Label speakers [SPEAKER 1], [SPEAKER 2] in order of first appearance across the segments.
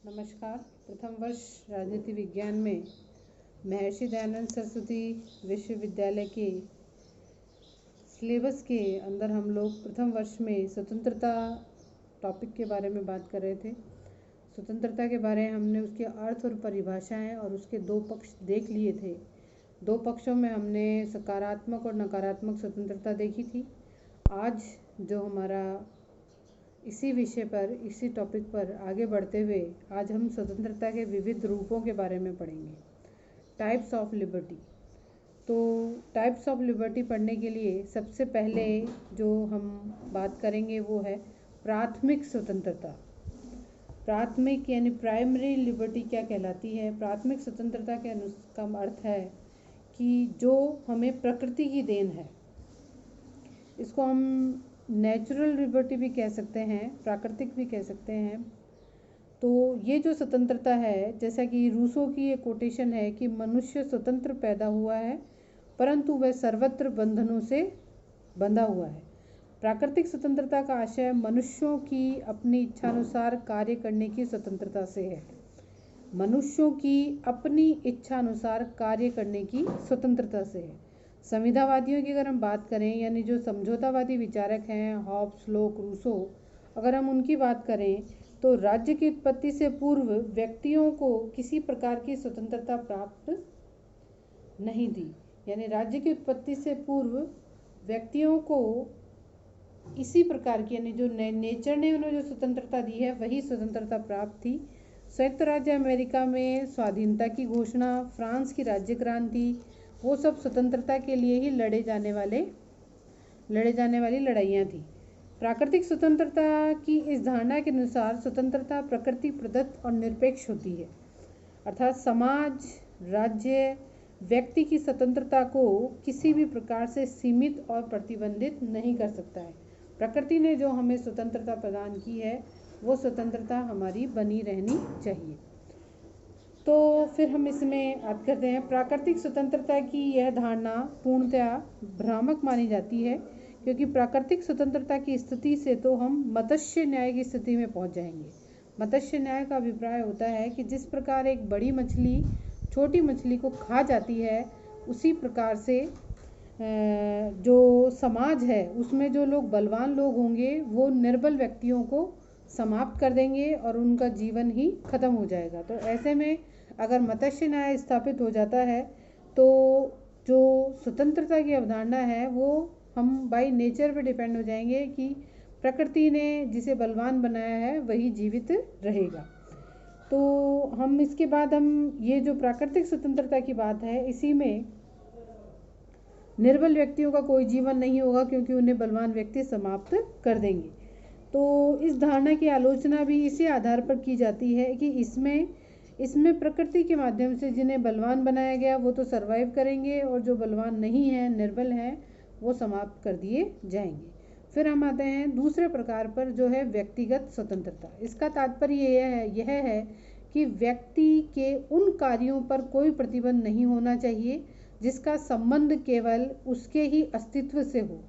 [SPEAKER 1] नमस्कार। प्रथम वर्ष राजनीति विज्ञान में महर्षि दयानंद सरस्वती विश्वविद्यालय के सिलेबस के अंदर हम लोग प्रथम वर्ष में स्वतंत्रता टॉपिक के बारे में बात कर रहे थे। स्वतंत्रता के बारे में हमने उसके अर्थ और परिभाषाएं और उसके दो पक्ष देख लिए थे। दो पक्षों में हमने सकारात्मक और नकारात्मक स्वतंत्रता देखी थी। आज जो हमारा इसी विषय पर, इसी टॉपिक पर आगे बढ़ते हुए आज हम स्वतंत्रता के विविध रूपों के बारे में पढ़ेंगे। Types of liberty. तो टाइप्स ऑफ लिबर्टी पढ़ने के लिए सबसे पहले जो हम बात करेंगे वो है प्राथमिक स्वतंत्रता। प्राथमिक यानी प्राइमरी लिबर्टी क्या कहलाती है? प्राथमिक स्वतंत्रता का अर्थ है कि जो हमें प्रकृति की देन है। इसको हम नेचुरल लिबर्टी भी कह सकते हैं, प्राकृतिक भी कह सकते हैं। तो ये जो स्वतंत्रता है, जैसा कि रूसो की एक कोटेशन है कि मनुष्य स्वतंत्र पैदा हुआ है परंतु वह सर्वत्र बंधनों से बंधा हुआ है। प्राकृतिक स्वतंत्रता का आशय मनुष्यों की अपनी इच्छानुसार कार्य करने की स्वतंत्रता से है। मनुष्यों की अपनी इच्छानुसार कार्य करने की स्वतंत्रता से है। संविधावादियों की अगर हम बात करें, यानी जो समझौतावादी विचारक हैं, हॉब्स, लोक, रूसो, अगर हम उनकी बात करें तो राज्य की उत्पत्ति से पूर्व व्यक्तियों को किसी प्रकार की स्वतंत्रता प्राप्त नहीं थी। यानी राज्य की उत्पत्ति से पूर्व व्यक्तियों को इसी प्रकार की, यानी जो नेचर ने उन्हें जो स्वतंत्रता दी है वही स्वतंत्रता प्राप्त थी। संयुक्त राज्य अमेरिका में स्वाधीनता की घोषणा, फ्रांस की राज्य क्रांति, वो सब स्वतंत्रता के लिए ही लड़े जाने वाली लड़ाइयाँ थी। प्राकृतिक स्वतंत्रता की इस धारणा के अनुसार स्वतंत्रता प्रकृति प्रदत्त और निरपेक्ष होती है, अर्थात समाज, राज्य, व्यक्ति की स्वतंत्रता को किसी भी प्रकार से सीमित और प्रतिबंधित नहीं कर सकता है। प्रकृति ने जो हमें स्वतंत्रता प्रदान की है वो स्वतंत्रता हमारी बनी रहनी चाहिए। तो फिर हम इसमें बात करते हैं। प्राकृतिक स्वतंत्रता की यह धारणा पूर्णतया भ्रामक मानी जाती है, क्योंकि प्राकृतिक स्वतंत्रता की स्थिति से तो हम मत्स्य न्याय की स्थिति में पहुंच जाएंगे। मत्स्य न्याय का अभिप्राय होता है कि जिस प्रकार एक बड़ी मछली छोटी मछली को खा जाती है, उसी प्रकार से जो समाज है उसमें जो लोग बलवान लोग होंगे वो निर्बल व्यक्तियों को समाप्त कर देंगे और उनका जीवन ही खत्म हो जाएगा। तो ऐसे में अगर मत्स्य न्याय स्थापित हो जाता है तो जो स्वतंत्रता की अवधारणा है वो हम बाय नेचर पे डिपेंड हो जाएंगे कि प्रकृति ने जिसे बलवान बनाया है वही जीवित रहेगा। तो हम इसके बाद हम ये जो प्राकृतिक स्वतंत्रता की बात है, इसी में निर्बल व्यक्तियों का कोई जीवन नहीं होगा क्योंकि उन्हें बलवान व्यक्ति समाप्त कर देंगे। तो इस धारणा की आलोचना भी इसी आधार पर की जाती है कि इसमें प्रकृति के माध्यम से जिन्हें बलवान बनाया गया वो तो सरवाइव करेंगे और जो बलवान नहीं हैं, निर्बल हैं, वो समाप्त कर दिए जाएंगे। फिर हम आते हैं दूसरे प्रकार पर, जो है व्यक्तिगत स्वतंत्रता। इसका तात्पर्य यह है कि व्यक्ति के उन कार्यों पर कोई प्रतिबंध नहीं होना चाहिए जिसका संबंध केवल उसके ही अस्तित्व से हो।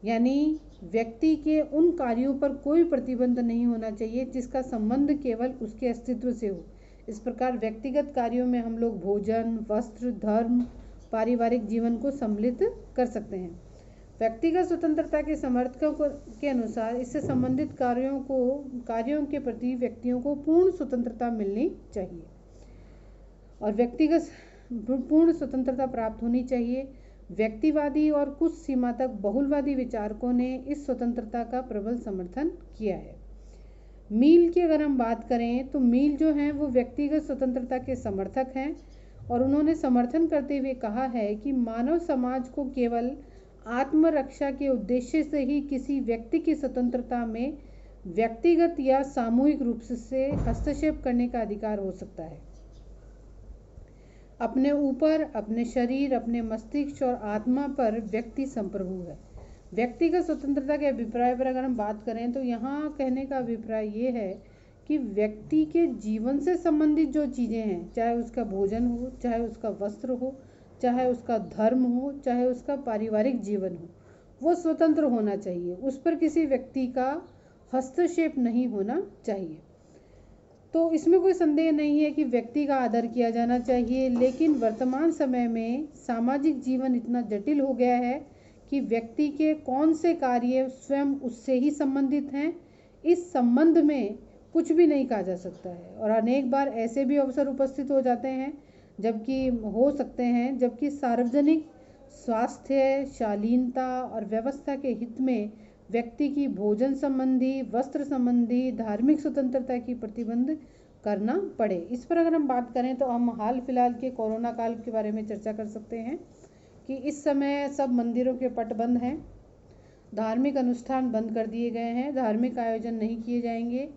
[SPEAKER 1] यानी व्यक्ति के उन कार्यों पर कोई प्रतिबंध नहीं होना चाहिए जिसका संबंध केवल उसके अस्तित्व से हो। इस प्रकार व्यक्तिगत कार्यों में हम लोग भोजन, वस्त्र, धर्म, पारिवारिक जीवन को सम्मिलित कर सकते हैं। व्यक्तिगत स्वतंत्रता के समर्थकों के अनुसार इससे संबंधित कार्यों के प्रति व्यक्तियों को पूर्ण स्वतंत्रता मिलनी चाहिए और व्यक्तिगत पूर्ण स्वतंत्रता प्राप्त होनी चाहिए। व्यक्तिवादी और कुछ सीमा तक बहुलवादी विचारकों ने इस स्वतंत्रता का प्रबल समर्थन किया है। मील की अगर हम बात करें तो मील जो हैं वो व्यक्तिगत स्वतंत्रता के समर्थक हैं और उन्होंने समर्थन करते हुए कहा है कि मानव समाज को केवल आत्मरक्षा के उद्देश्य से ही किसी व्यक्ति की स्वतंत्रता में व्यक्तिगत या सामूहिक रूप से हस्तक्षेप करने का अधिकार हो सकता है। अपने ऊपर, अपने शरीर, अपने मस्तिष्क और आत्मा पर व्यक्ति संप्रभु है। व्यक्तिगत स्वतंत्रता के अभिप्राय पर अगर हम बात करें तो यहाँ कहने का अभिप्राय ये है कि व्यक्ति के जीवन से संबंधित जो चीज़ें हैं, चाहे उसका भोजन हो, चाहे उसका वस्त्र हो, चाहे उसका धर्म हो, चाहे उसका पारिवारिक जीवन हो, वो स्वतंत्र होना चाहिए। उस पर किसी व्यक्ति का हस्तक्षेप नहीं होना चाहिए। तो इसमें कोई संदेह नहीं है कि व्यक्ति का आदर किया जाना चाहिए, लेकिन वर्तमान समय में सामाजिक जीवन इतना जटिल हो गया है कि व्यक्ति के कौन से कार्य स्वयं उससे ही संबंधित हैं, इस संबंध में कुछ भी नहीं कहा जा सकता है। और अनेक बार ऐसे भी अवसर उपस्थित हो जाते हैं जबकि सार्वजनिक स्वास्थ्य, शालीनता और व्यवस्था के हित में व्यक्ति की भोजन संबंधी, वस्त्र संबंधी, धार्मिक स्वतंत्रता की प्रतिबंध करना पड़े। इस पर अगर हम बात करें तो हम हाल फिलहाल के कोरोना काल के बारे में चर्चा कर सकते हैं कि इस समय सब मंदिरों के पट बंद हैं, धार्मिक अनुष्ठान बंद कर दिए गए हैं, धार्मिक आयोजन नहीं किए जाएंगे,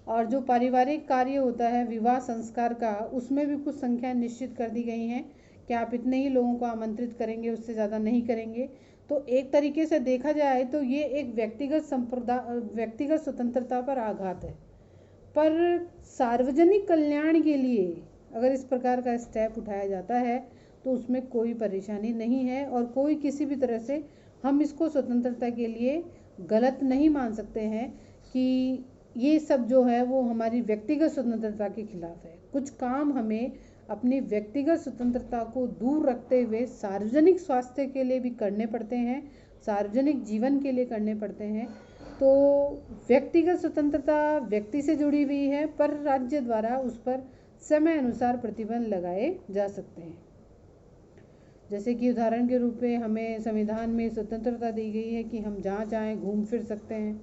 [SPEAKER 1] और जो पारिवारिक कार्य होता है विवाह संस्कार का, उसमें भी कुछ संख्या निश्चित कर दी गई हैं कि आप इतने ही लोगों को आमंत्रित करेंगे, उससे ज़्यादा नहीं करेंगे। तो एक तरीके से देखा जाए तो ये एक व्यक्तिगत स्वतंत्रता पर आघात है, पर सार्वजनिक कल्याण के लिए अगर इस प्रकार का स्टेप उठाया जाता है तो उसमें कोई परेशानी नहीं है, और कोई किसी भी तरह से हम इसको स्वतंत्रता के लिए गलत नहीं मान सकते हैं कि ये सब जो है वो हमारी व्यक्तिगत स्वतंत्रता के खिलाफ है। कुछ काम हमें अपनी व्यक्तिगत स्वतंत्रता को दूर रखते हुए सार्वजनिक स्वास्थ्य के लिए भी करने पड़ते हैं, सार्वजनिक जीवन के लिए करने पड़ते हैं। तो व्यक्तिगत स्वतंत्रता व्यक्ति से जुड़ी हुई है, पर राज्य द्वारा उस पर समय अनुसार प्रतिबंध लगाए जा सकते हैं। जैसे कि उदाहरण के रूप में हमें संविधान में स्वतंत्रता दी गई है कि हम जहाँ चाहें घूम फिर सकते हैं,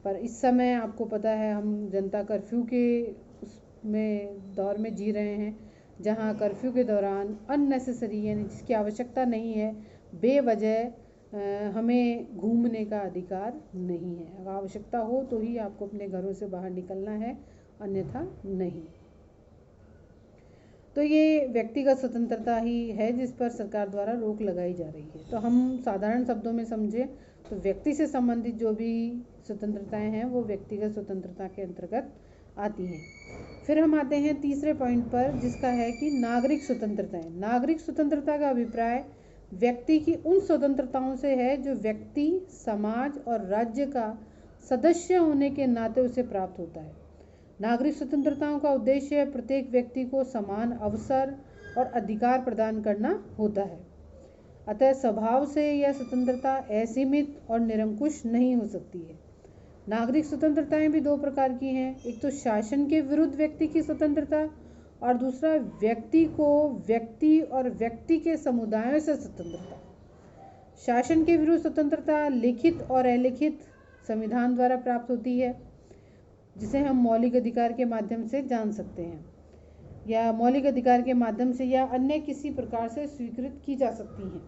[SPEAKER 1] पर इस समय आपको पता है हम जनता कर्फ्यू के उसमें दौर में जी रहे हैं, जहाँ कर्फ्यू के दौरान अननेसेसरी यानी जिसकी आवश्यकता नहीं है बेवजह हमें घूमने का अधिकार नहीं है। अगर आवश्यकता हो तो ही आपको अपने घरों से बाहर निकलना है, अन्यथा नहीं। तो ये व्यक्तिगत स्वतंत्रता ही है जिस पर सरकार द्वारा रोक लगाई जा रही है। तो हम साधारण शब्दों में समझें तो व्यक्ति से संबंधित जो भी स्वतंत्रताएं हैं वो व्यक्तिगत स्वतंत्रता के अंतर्गत आती हैं। फिर हम आते हैं तीसरे पॉइंट पर, जिसका है कि नागरिक स्वतंत्रताएं। नागरिक स्वतंत्रता का अभिप्राय व्यक्ति की उन स्वतंत्रताओं से है जो व्यक्ति, समाज और राज्य का सदस्य होने के नाते उसे प्राप्त होता है। नागरिक स्वतंत्रताओं का उद्देश्य प्रत्येक व्यक्ति को समान अवसर और अधिकार प्रदान करना होता है। अतः स्वभाव से यह स्वतंत्रता असीमित और निरंकुश नहीं हो सकती है। नागरिक स्वतंत्रताएं भी दो प्रकार की हैं, एक तो शासन के विरुद्ध व्यक्ति की स्वतंत्रता और दूसरा व्यक्ति को व्यक्ति और व्यक्ति के समुदायों से स्वतंत्रता। शासन के विरुद्ध स्वतंत्रता लिखित और अलिखित संविधान द्वारा प्राप्त होती है, जिसे हम मौलिक अधिकार के माध्यम से जान सकते हैं, या मौलिक अधिकार के माध्यम से या अन्य किसी प्रकार से स्वीकृत की जा सकती हैं।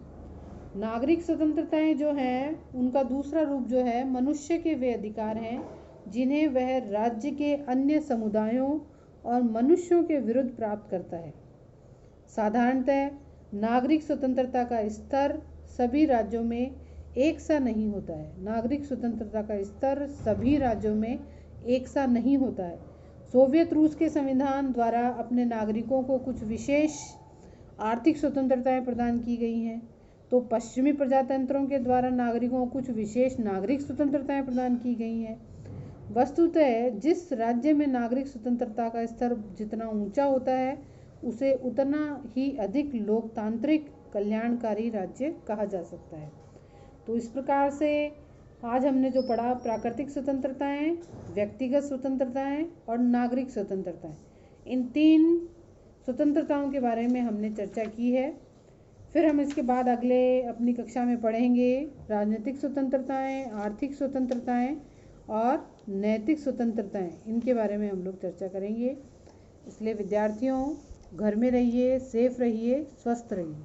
[SPEAKER 1] नागरिक स्वतंत्रताएं जो हैं उनका दूसरा रूप जो है मनुष्य के वे अधिकार हैं जिन्हें वह राज्य के अन्य समुदायों और मनुष्यों के विरुद्ध प्राप्त करता है। साधारणतः नागरिक स्वतंत्रता का स्तर सभी राज्यों में एक सा नहीं होता है। नागरिक स्वतंत्रता का स्तर सभी राज्यों में एक सा नहीं होता है। सोवियत रूस के संविधान द्वारा अपने नागरिकों को कुछ विशेष आर्थिक स्वतंत्रताएं प्रदान की गई हैं, तो पश्चिमी प्रजातंत्रों के द्वारा नागरिकों को कुछ विशेष नागरिक स्वतंत्रताएं प्रदान की गई हैं। वस्तुतः जिस राज्य में नागरिक स्वतंत्रता का स्तर जितना ऊंचा होता है उसे उतना ही अधिक लोकतांत्रिक कल्याणकारी राज्य कहा जा सकता है। तो इस प्रकार से आज हमने जो पढ़ा, प्राकृतिक स्वतंत्रताएं, व्यक्तिगत स्वतंत्रताएं और नागरिक स्वतंत्रताएं, इन तीन स्वतंत्रताओं के बारे में हमने चर्चा की है। फिर हम इसके बाद अगले अपनी कक्षा में पढ़ेंगे राजनीतिक स्वतंत्रताएं, आर्थिक स्वतंत्रताएं और नैतिक स्वतंत्रताएं। इनके बारे में हम लोग चर्चा करेंगे। इसलिए विद्यार्थियों, घर में रहिए, सेफ रहिए, स्वस्थ रहिए।